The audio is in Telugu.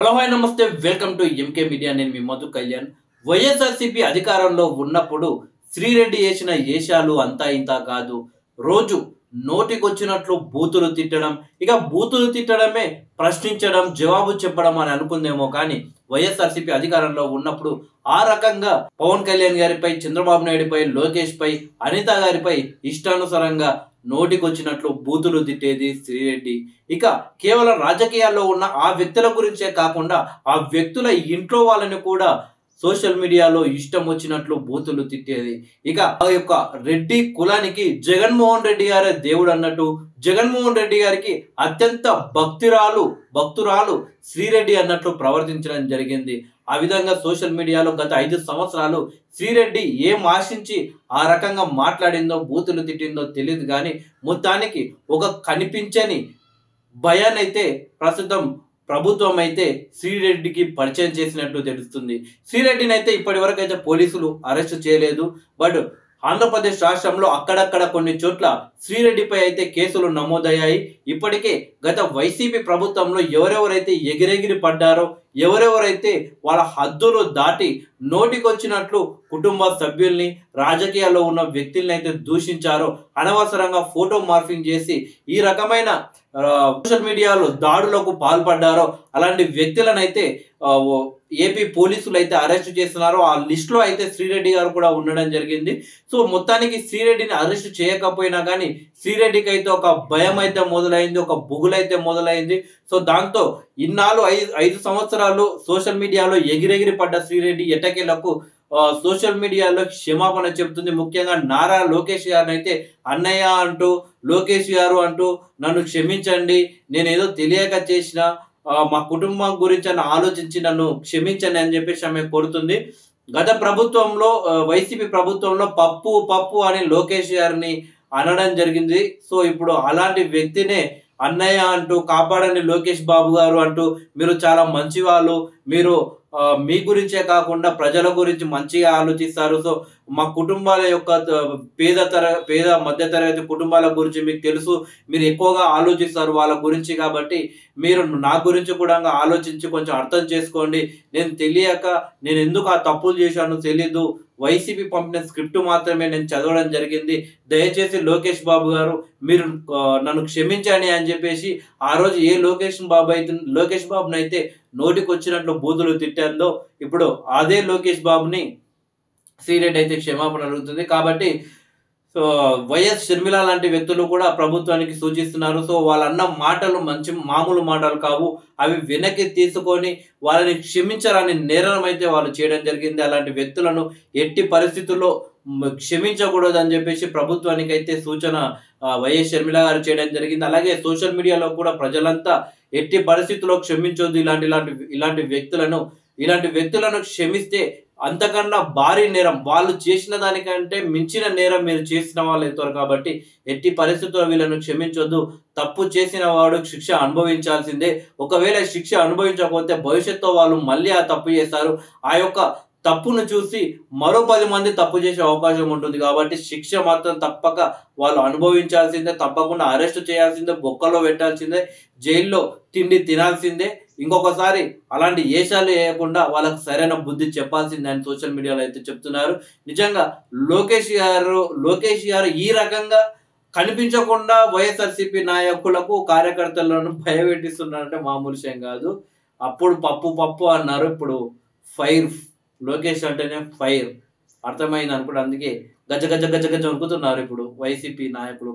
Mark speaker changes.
Speaker 1: హలో హాయ్ నమస్తే వెల్కమ్ టు ఎంకే మీడియా. నేను మీ మధు కళ్యాణ్. వైఎస్ఆర్సీపీ అధికారంలో ఉన్నప్పుడు శ్రీరెడ్డి చేసిన ఏషాలు అంతా ఇంత కాదు. రోజు నోటికొచ్చినట్లు బూతులు తిట్టడం, ఇక బూతులు తిట్టడమే ప్రశ్నించడం, జవాబు చెప్పడం అని అనుకుందేమో కానీ వైఎస్ఆర్సీపీ అధికారంలో ఉన్నప్పుడు ఆ రకంగా పవన్ కళ్యాణ్ గారిపై, చంద్రబాబు నాయుడుపై, లోకేష్ పై, అనిత గారిపై ఇష్టానుసారంగా నోటికొచ్చినట్లు బూతులు తిట్టేది శ్రీరెడ్డి. ఇక కేవలం రాజకీయాల్లో ఉన్న ఆ వ్యక్తుల గురించే కాకుండా ఆ వ్యక్తుల ఇంట్లో వాళ్ళని కూడా సోషల్ మీడియాలో ఇష్టం వచ్చినట్లు బూతులు తిట్టేది. ఇక ఆ యొక్క రెడ్డి కులానికి జగన్మోహన్ రెడ్డి గారే దేవుడు అన్నట్టు, జగన్మోహన్ రెడ్డి గారికి అత్యంత భక్తురాలు శ్రీరెడ్డి అన్నట్లు ప్రవర్తించడం జరిగింది. ఆ విధంగా సోషల్ మీడియాలో గత 5 సంవత్సరాలు శ్రీరెడ్డి ఏం ఆశించి ఆ రకంగా మాట్లాడిందో, బూతులు తిట్టిందో తెలియదు కానీ మొత్తానికి ఒక కనిపించని భయాన్నైతే ప్రస్తుతం ప్రభుత్వం అయితే శ్రీరెడ్డికి పరిచయం చేసినట్టు తెలుస్తుంది. శ్రీరెడ్డిని అయితే ఇప్పటి వరకు అయితే పోలీసులు అరెస్ట్ చేయలేదు. బట్ ఆంధ్రప్రదేశ్ రాష్ట్రంలో అక్కడక్కడ కొన్ని చోట్ల శ్రీరెడ్డిపై అయితే కేసులు నమోదయ్యాయి. ఇప్పటికే గత వైసీపీ ప్రభుత్వంలో ఎవరెవరైతే ఎగిరెగిరి పడ్డారో, ఎవరెవరైతే వాళ్ళ హద్దులు దాటి నోటికొచ్చినట్లు కుటుంబ సభ్యుల్ని, రాజకీయాల్లో ఉన్న వ్యక్తుల్ని అయితే దూషించారో, అనవసరంగా ఫోటో మార్ఫింగ్ చేసి ఈ రకమైన సోషల్ మీడియాలో దాడులకు పాల్పడ్డారో అలాంటి వ్యక్తులను అయితే ఏపీ పోలీసులు అయితే అరెస్ట్ చేస్తున్నారో ఆ లిస్ట్ లో అయితే శ్రీరెడ్డి గారు కూడా ఉండడం జరిగింది. సో మొత్తానికి శ్రీరెడ్డిని అరెస్ట్ చేయకపోయినా కానీ శ్రీరెడ్డికి అయితే ఒక భయం అయితే మొదలైంది, ఒక బుగులైతే మొదలైంది. సో దాంతో ఇన్నాళ్ళు 5 సంవత్సరాలు సోషల్ మీడియాలో ఎగిరెగిరి పడ్డ శ్రీరెడ్డి ఎట్టకేలకు సోషల్ మీడియాలో క్షమాపణ చెబుతుంది. ముఖ్యంగా నారా లోకేష్ గారిని అయితే అన్నయ్య అంటూ, లోకేష్ గారు అంటూ నన్ను క్షమించండి, నేనేదో తెలియక చేసిన, మా కుటుంబం గురించి అని ఆలోచించి నన్ను క్షమించండి అని చెప్పేసి ఆమె కోరుతుంది. గత ప్రభుత్వంలో వైసీపీ ప్రభుత్వంలో పప్పు అని లోకేష్ గారిని అనడం జరిగింది. సో ఇప్పుడు అలాంటి వ్యక్తినే అన్నయ్య అంటూ, కాపాడండి లోకేష్ బాబు గారు అంటూ, మీరు చాలా మంచి వాళ్ళు, మీరు మీ గురించే కాకుండా ప్రజల గురించి మంచిగా ఆలోచిస్తారు. సో మా కుటుంబాల యొక్క పేద మధ్యతరగతి కుటుంబాల గురించి మీకు తెలుసు, మీరు ఎక్కువగా ఆలోచిస్తారు వాళ్ళ గురించి, కాబట్టి మీరు నా గురించి కూడా ఆలోచించి కొంచెం అర్థం చేసుకోండి. నేను తెలియక నేను ఎందుకు ఆ తప్పులు చేశానో తెలీదు, వైసీపీ పంపిన స్క్రిప్ట్ మాత్రమే నేను చదవడం జరిగింది, దయచేసి లోకేష్ బాబు గారు మీరు నన్ను క్షమించండి అని చెప్పేసి ఆ రోజు ఏ లోకేష్ బాబుని అయితే నోటికి వచ్చినట్లు బూతులు తిట్టాందో ఇప్పుడు అదే లోకేష్ బాబుని శ్రీరెడ్డి అయితే క్షమాపణ అడుగుతుంది. కాబట్టి సో వైఎస్ షర్మిల లాంటి వ్యక్తులు కూడా ప్రభుత్వానికి సూచిస్తున్నారు. సో వాళ్ళన్న మాటలు మామూలు మాటలు కావు, అవి వెనక్కి తీసుకొని వాళ్ళని క్షమించరాని నేరం అయితే వాళ్ళు చేయడం జరిగింది. అలాంటి వ్యక్తులను ఎట్టి పరిస్థితుల్లో క్షమించకూడదు అని చెప్పేసి ప్రభుత్వానికి అయితే సూచన వైఎస్ షర్మిల గారు చేయడం జరిగింది. అలాగే సోషల్ మీడియాలో కూడా ప్రజలంతా ఎట్టి పరిస్థితుల్లో క్షమించొద్దు, ఇలాంటి వ్యక్తులను క్షమిస్తే అంతకన్నా భారీ నేరం, వాళ్ళు చేసిన దానికంటే మించిన నేరం మీరు చేసిన వాళ్ళు అవుతారు. కాబట్టి ఎట్టి పరిస్థితుల్లో వీళ్ళను క్షమించొద్దు, తప్పు చేసిన వాడు శిక్ష అనుభవించాల్సిందే. ఒకవేళ శిక్ష అనుభవించకపోతే భవిష్యత్తులో వాళ్ళు మళ్ళీ ఆ తప్పు చేస్తారు, ఆ యొక్క తప్పును చూసి మరో 10 మంది తప్పు చేసే అవకాశం ఉంటుంది. కాబట్టి శిక్ష మాత్రం తప్పక వాళ్ళు అనుభవించాల్సిందే, తప్పకుండా అరెస్ట్ చేయాల్సిందే, బొక్కలో పెట్టాల్సిందే, జైల్లో తిండి తినాల్సిందే. ఇంకొకసారి అలాంటి ఏషాలు వేయకుండా వాళ్ళకు సరైన బుద్ధి చెప్పాల్సిందే అని సోషల్ మీడియాలో అయితే చెప్తున్నారు. నిజంగా లోకేష్ గారు ఈ రకంగా కనిపించకుండా వైఎస్ఆర్సీపీ నాయకులకు, కార్యకర్తలను భయపెట్టిస్తున్నారంటే మామూలు విషయం కాదు. అప్పుడు పప్పు అన్నారు, ఇప్పుడు ఫైర్. లోకేష్ అంటేనే ఫైర్, అర్థమైంది అనుకుంటా. అందుకే గజ గజ గజ గజ వణుకుతున్నారు ఇప్పుడు వైసీపీ నాయకులు.